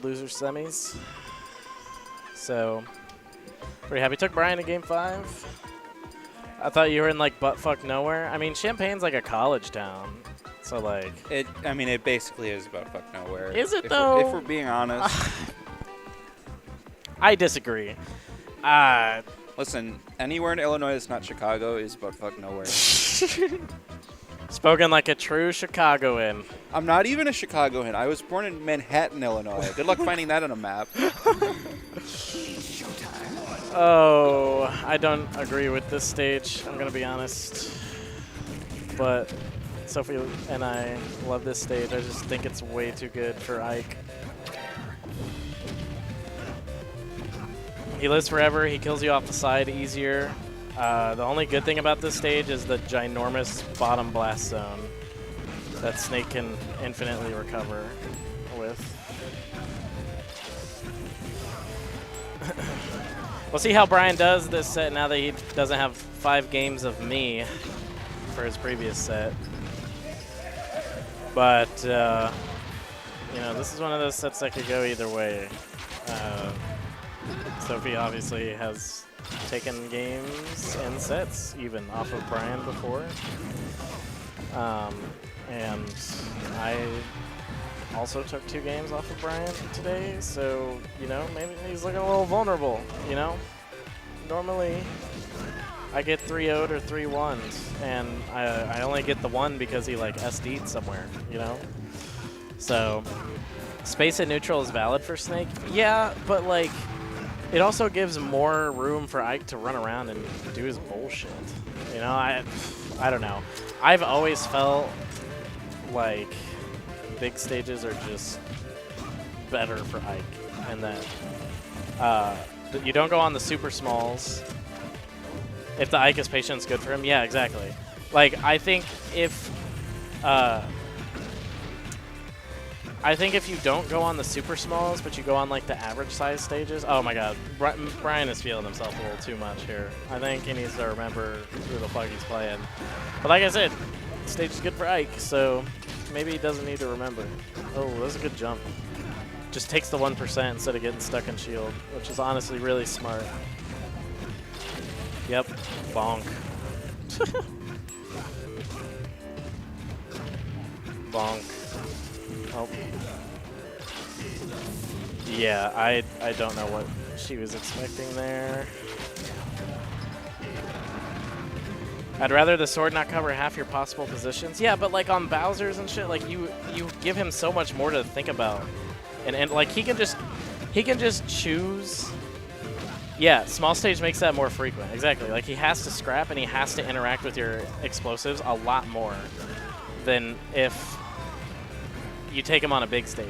loser semis. So, pretty happy. Took Brian to game 5. I thought you were in like buttfuck nowhere. I mean, Champagne's like a college town. So like. I mean, it basically is buttfuck nowhere. Is it though? If we're being honest. I disagree. Listen, anywhere in Illinois that's not Chicago is buttfuck nowhere. Spoken like a true Chicagoan. I'm not even a Chicagoan. I was born in Manhattan, Illinois. Good luck finding that on a map. Oh, I don't agree with this stage, I'm going to be honest. But Sophie and I love this stage. I just think it's way too good for Ike. He lives forever. He kills you off the side easier. The only good thing about this stage is the ginormous bottom blast zone that Snake can infinitely recover with. We'll see how Brian does this set now that he doesn't have 5 games of me for his previous set. But, you know, this is one of those sets that could go either way. Sophie obviously has taken games and sets even off of Brian before. And I also took 2 games off of Brian today, so, you know, maybe he's looking a little vulnerable, you know? Normally, I get 3-0'd or 3-1s, and I only get the 1 because he, like, SD'd somewhere, you know? So, space and neutral is valid for Snake. Yeah, but, like, it also gives more room for Ike to run around and do his bullshit. You know, I don't know. I've always felt like big stages are just better for Ike, and that you don't go on the super smalls if the Ike is patience good for him. Yeah, exactly. Like, I think if you don't go on the super smalls, but you go on like the average size stages. Oh my God, Brian is feeling himself a little too much here. I think he needs to remember who the fuck he's playing. But like I said, the stage is good for Ike, so maybe he doesn't need to remember. Oh, that was a good jump. Just takes the 1% instead of getting stuck in shield, which is honestly really smart. Yep, bonk. Bonk. Oh. Yeah, I don't know what she was expecting there. I'd rather the sword not cover half your possible positions. Yeah, but like on Bowser's and shit, like you give him so much more to think about. And like he can just choose. Yeah, small stage makes that more frequent. Exactly. Like he has to scrap and he has to interact with your explosives a lot more than if you take him on a big stage.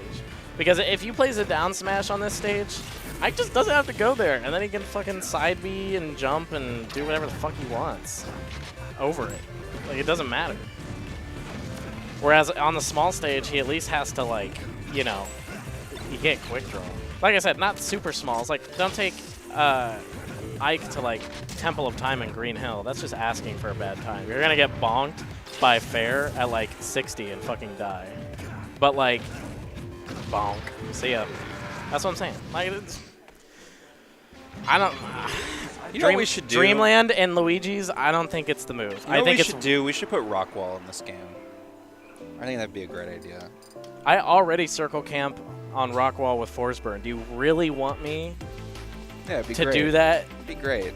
Because if you plays a down smash on this stage, Ike just doesn't have to go there, and then he can fucking side B and jump and do whatever the fuck he wants over it. Like, it doesn't matter. Whereas on the small stage, he at least has to, like, you know, you get quick draw. Like I said, not super smalls. Like, don't take Ike to, like, Temple of Time and Green Hill. That's just asking for a bad time. You're gonna get bonked by Fair at, like, 60 and fucking die. But, like, bonk. See ya. That's what I'm saying. Like, it's, I don't. You know what we should do? Dreamland and Luigi's, I don't think it's the move. You know I think we should do? We should put Rockwall in this game. I think that'd be a great idea. I already circle camp on Rockwall with Forsburn. Do you really want me to do that? It'd be great.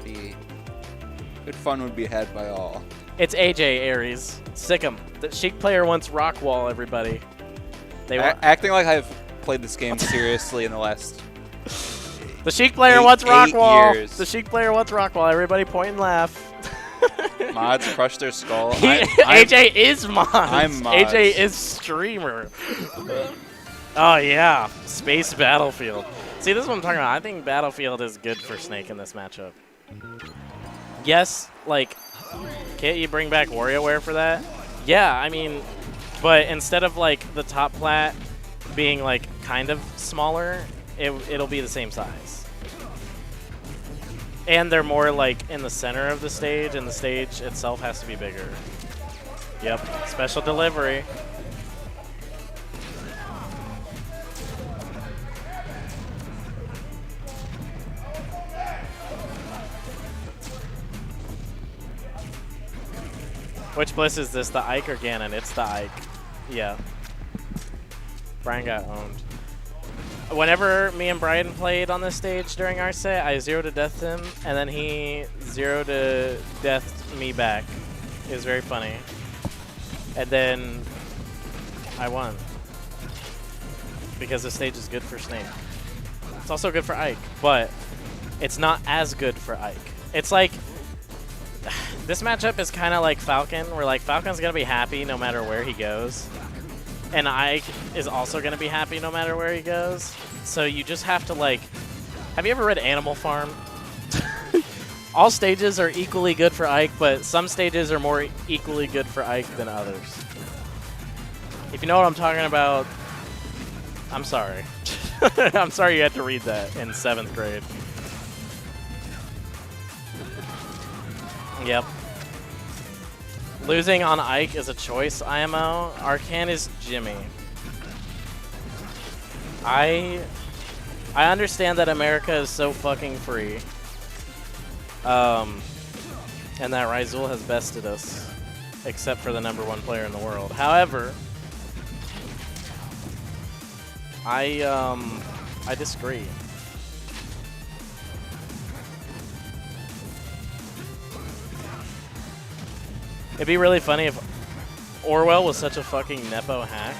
Good fun would be had by all. It's AJ Aries. Sick 'em. The Sheik player wants Rockwall, everybody. They want acting like I've played this game seriously in the last The Sheik player wants Rockwall. years. The Sheik player wants Rockwall. Everybody point and laugh. Mods crush their skull. AJ is mods. I'm mods. AJ is streamer. Oh, yeah. Space Battlefield. See, this is what I'm talking about. I think Battlefield is good for Snake in this matchup. Yes, like, can't you bring back WarioWare for that? Yeah, I mean, but instead of, like, the top plat being, like, kind of smaller, it'll be the same size. And they're more, like, in the center of the stage, and the stage itself has to be bigger. Yep, special delivery. Which Bliss is this, the Ike or Ganon? It's the Ike. Yeah. Brian got owned. Whenever me and Brian played on this stage during our set, I 0-to-deathed him, and then he 0-to-deathed me back. It was very funny. And then I won. Because the stage is good for Snake. It's also good for Ike, but it's not as good for Ike. It's like, this matchup is kind of like Falcon, where like Falcon's going to be happy no matter where he goes. And Ike is also going to be happy no matter where he goes. So you just have to like, have you ever read Animal Farm? All stages are equally good for Ike, but some stages are more equally good for Ike than others. If you know what I'm talking about, I'm sorry. I'm sorry you had to read that in 7th grade. Yep. Losing on Ike is a choice, IMO. Arcan is Jimmy. I understand that America is so fucking free. And that Ryzul has bested us, except for the #1 player in the world. However, I disagree. It'd be really funny if Orwell was such a fucking Nepo hack,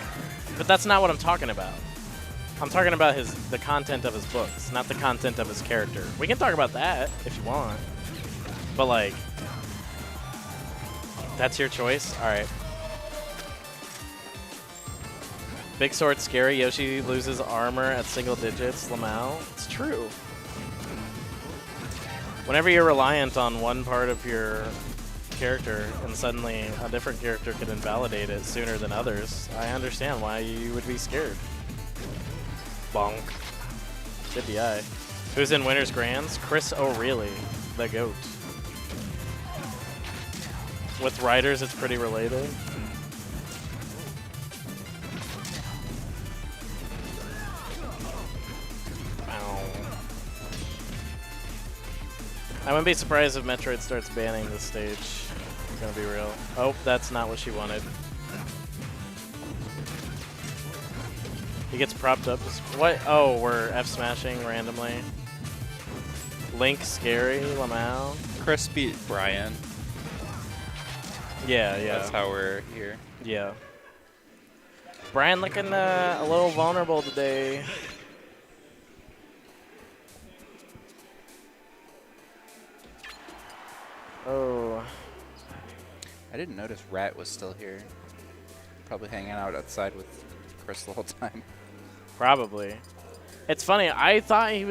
but that's not what I'm talking about. I'm talking about the content of his books, not the content of his character. We can talk about that if you want, but like, that's your choice? All right. Big sword scary. Yoshi loses armor at single digits. Lamau. It's true. Whenever you're reliant on one part of your character and suddenly a different character could invalidate it sooner than others, I understand why you would be scared. Bonk. Good DI. Who's in Winner's Grands? Chris O'Reilly, the GOAT. With Riders, it's pretty related. I wouldn't be surprised if Metroid starts banning this stage. It's gonna be real. Oh, that's not what she wanted. He gets propped up. What? Oh, we're F-smashing randomly. Link, scary, Lamau. Chris beat Brian. Yeah, yeah. That's how we're here. Yeah. Brian looking a little vulnerable today. Oh. I didn't notice Rat was still here. Probably hanging out outside with Chris the whole time. Probably. It's funny. I thought he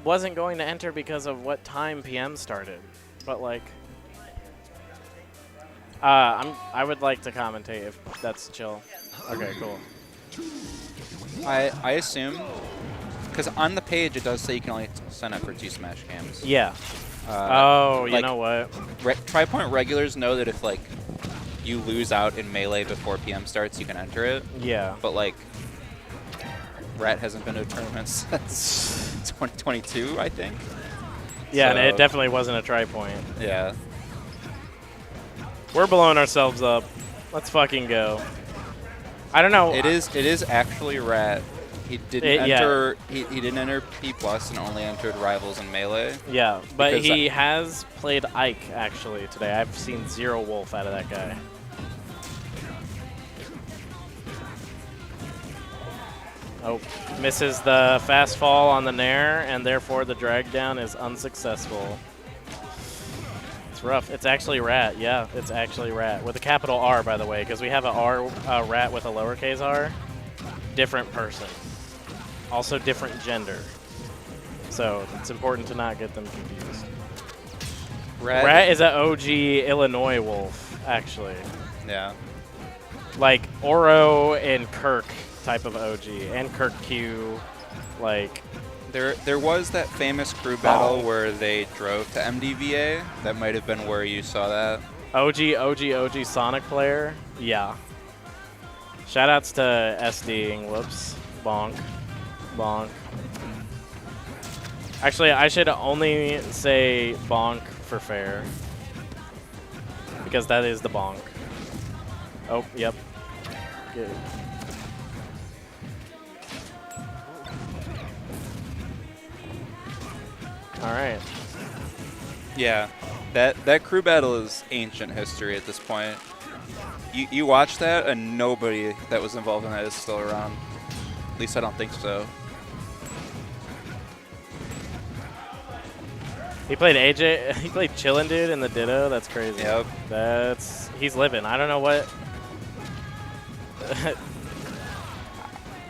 wasn't going to enter because of what time PM started, but like, I would like to commentate if that's chill. Okay, cool. I assume, because on the page it does say you can only sign up for 2 Smash cams. Yeah. Oh, you know what? Tripoint regulars know that if like you lose out in Melee before PM starts, you can enter it. Yeah. But like, Rat hasn't been to a tournament since 2022, I think. Yeah, so, and it definitely wasn't a Tripoint. Yeah. We're blowing ourselves up. Let's fucking go. I don't know. It is actually Rat. He didn't enter. Yeah. He didn't enter P+ and only entered Rivals and Melee. Yeah, but he has played Ike actually today. I've seen 0 Wolf out of that guy. Oh, misses the fast fall on the Nair, and therefore the drag down is unsuccessful. It's rough. It's actually Rat. Yeah, it's actually Rat with a capital R, by the way, because we have a Rat with a lowercase r. Different person. Also different gender. So it's important to not get them confused. Rat is an OG Illinois wolf, actually. Yeah. Like Oro and Kirk type of OG, and Kirk Q, like. There was that famous crew battle where they drove to MDVA. That might have been where you saw that. OG Sonic player. Yeah. Shoutouts to SD. Whoops. Bonk. Bonk. Actually, I should only say bonk for fair. Because that is the bonk. Oh, yep. Good. All right. Yeah, that crew battle is ancient history at this point. You watch that, and nobody that was involved in that is still around. At least I don't think so. He played AJ. He played Chillin' Dude in the Ditto. That's crazy. Yep. He's living. I don't know what.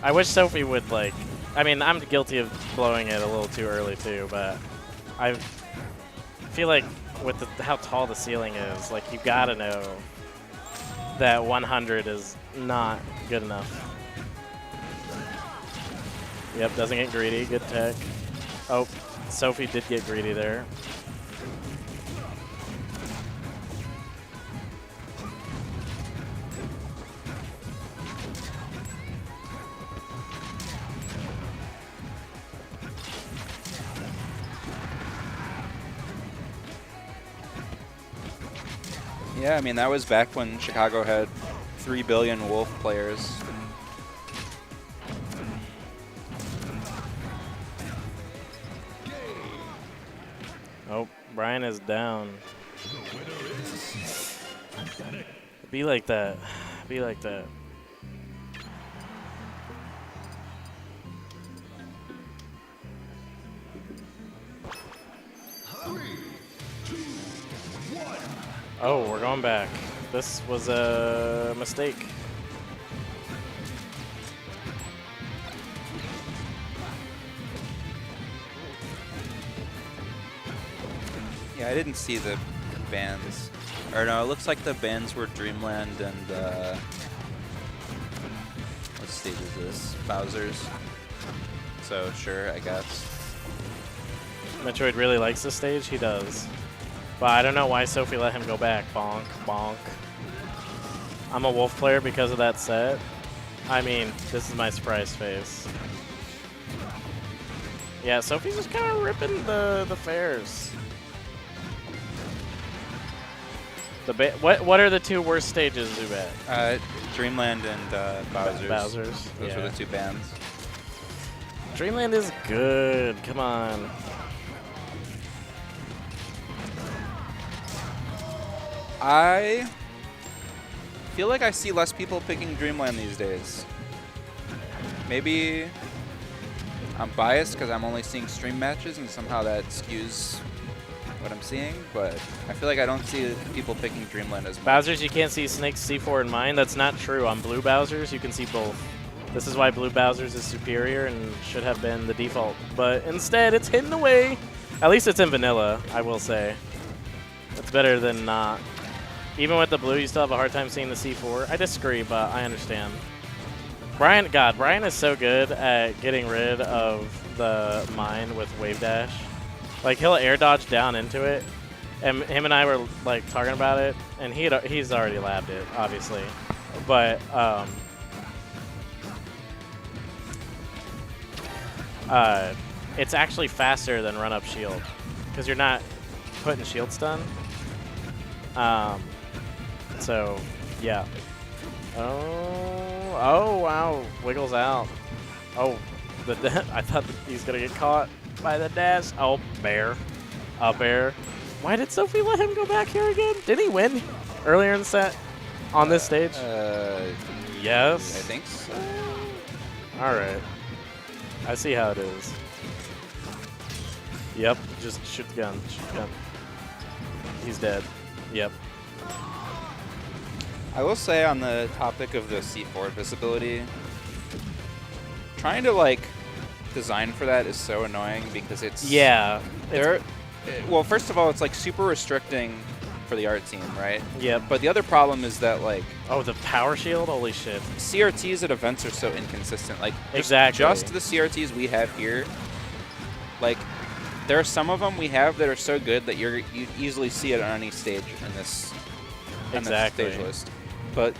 I wish Sophie would like. I mean, I'm guilty of blowing it a little too early too, but I feel like with how tall the ceiling is, like you gotta know that 100 is not good enough. Yep, doesn't get greedy. Good tech. Oh, Sophie did get greedy there. Yeah, I mean, that was back when Chicago had 3 billion Wolf players. Oh, Brian is down. Be like that. Be like that. Oh, we're going back. This was a mistake. Yeah, I didn't see the bands. Or no, it looks like the bands were Dreamland and, what stage is this? Bowser's. So, sure, I guess. Metroid really likes this stage. He does. But I don't know why Sophie let him go back. Bonk, bonk. I'm a Wolf player because of that set. I mean, this is my surprise face. Yeah, Sophie's just kind of ripping the fares. What are the two worst stages, Zubat? Dreamland and Bowser's. Bowser's. Those yeah. were the two bands. Dreamland is good. Come on. I feel like I see less people picking Dreamland these days. Maybe I'm biased because I'm only seeing stream matches and somehow that skews what I'm seeing, but I feel like I don't see people picking Dreamland as much. Bowser's, you can't see Snake's C4 in mine. That's not true. On blue Bowser's, you can see both. This is why blue Bowser's is superior and should have been the default. But instead, it's hidden away. At least it's in vanilla, I will say. It's better than not. Even with the blue, you still have a hard time seeing the C4. I disagree, but I understand. Brian is so good at getting rid of the mine with wave dash. Like, he'll air dodge down into it, and him and I were, like, talking about it, and he's already labbed it, obviously. But, it's actually faster than run-up shield, because you're not putting shield stun. So, yeah. Oh, wow. Wiggles out. Oh, I thought that he's going to get caught by the dash. Oh, bear. A bear. Why did Sophie let him go back here again? Did he win earlier in the set on this stage? Yes. I think so. All right. I see how it is. Yep. Just shoot the gun. Shoot the gun. He's dead. Yep. I will say on the topic of the C4 visibility, trying to like design for that is so annoying because it's well, first of all, it's like super restricting for the art team, right? Yep. But the other problem is that like the power shield, holy shit. CRTs at events are so inconsistent. Like exactly. Just the CRTs we have here, like there are some of them we have that are so good that you'd easily see it on any stage in this stage list. But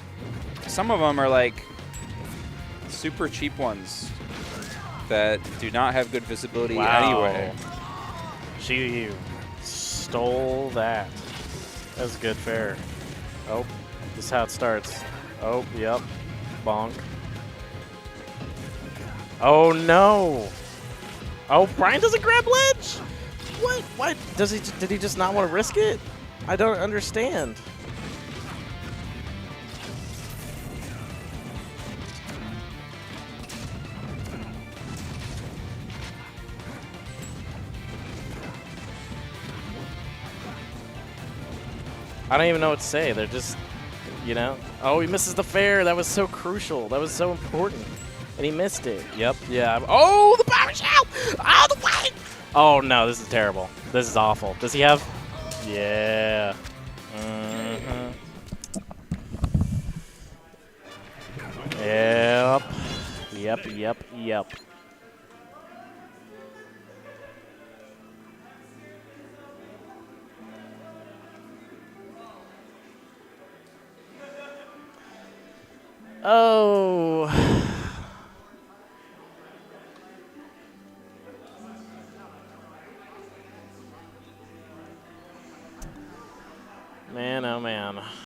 some of them are like super cheap ones that do not have good visibility anyway. She stole that. That was good fair. Oh, this is how it starts. Oh, yep. Bonk. Oh, no. Oh, Brian doesn't grab ledge? What? What? Did he just not want to risk it? I don't understand. I don't even know what to say. They're just, you know. Oh, he misses the fair. That was so crucial. That was so important. And he missed it. Yep. Yeah. Oh, the power shell. Oh, the way. Oh, no. This is terrible. This is awful. Does he have? Yeah. Mm-hmm. Yep. Yep, yep, yep. Oh. Man, oh man.